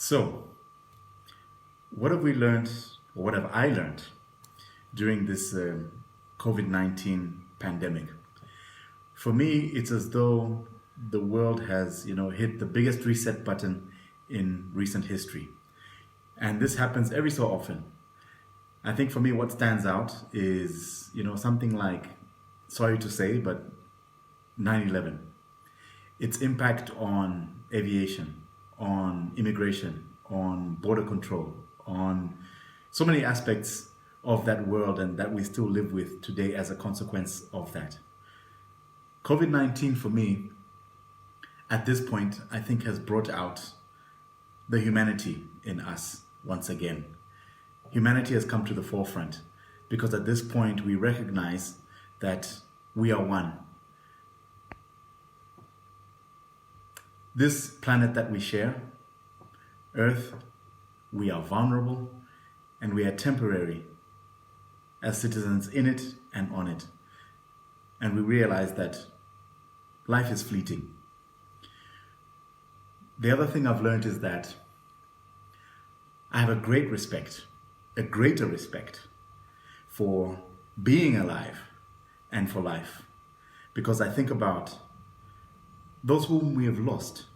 So, what have we learned, or what have I learned during this COVID-19 pandemic? For me, it's as though the world has, hit the biggest reset button in recent history. And this happens every so often. I think for me, what stands out is, something like, sorry to say, but 9/11. Its impact on aviation, on immigration, on border control, on so many aspects of that world and that we still live with today as a consequence of that. COVID-19 for me, at this point, I think has brought out the humanity in us once again. Humanity has come to the forefront because at this point we recognize that we are one. This planet that we share, Earth, we are vulnerable and we are temporary as citizens in it and on it. And we realize that life is fleeting. The other thing I've learned is that I have a greater respect for being alive and for life. Because I think about those whom we have lost,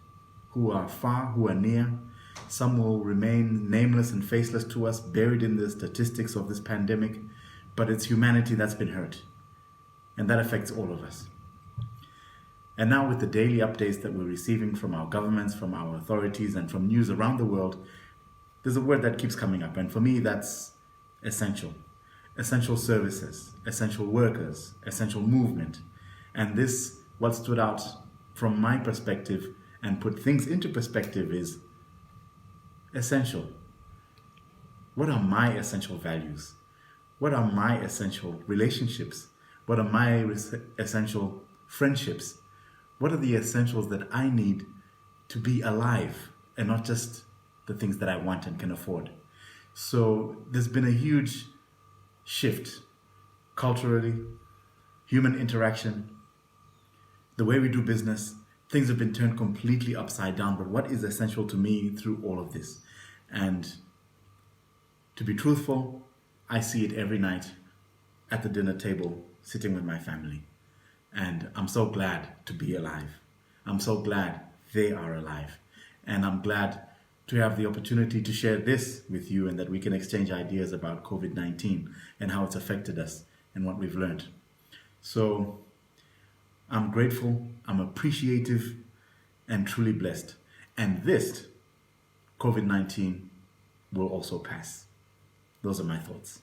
who are far, who are near. Some will remain nameless and faceless to us, buried in the statistics of this pandemic, but it's humanity that's been hurt. And that affects all of us. And now with the daily updates that we're receiving from our governments, from our authorities, and from news around the world, there's a word that keeps coming up. And for me, that's essential. Essential services, essential workers, essential movement. And this, what stood out from my perspective and put things into perspective is essential. What are my essential values? What are my essential relationships? What are my essential friendships? What are the essentials that I need to be alive and not just the things that I want and can afford? So there's been a huge shift culturally, human interaction, the way we do business. Things have been turned completely upside down. But what is essential to me through all of this? And to be truthful, I see it every night at the dinner table, sitting with my family. And I'm so glad to be alive. I'm so glad they are alive. And I'm glad to have the opportunity to share this with you and that we can exchange ideas about COVID-19 and how it's affected us and what we've learned. So I'm grateful, I'm appreciative, and truly blessed. And this COVID-19 will also pass. Those are my thoughts.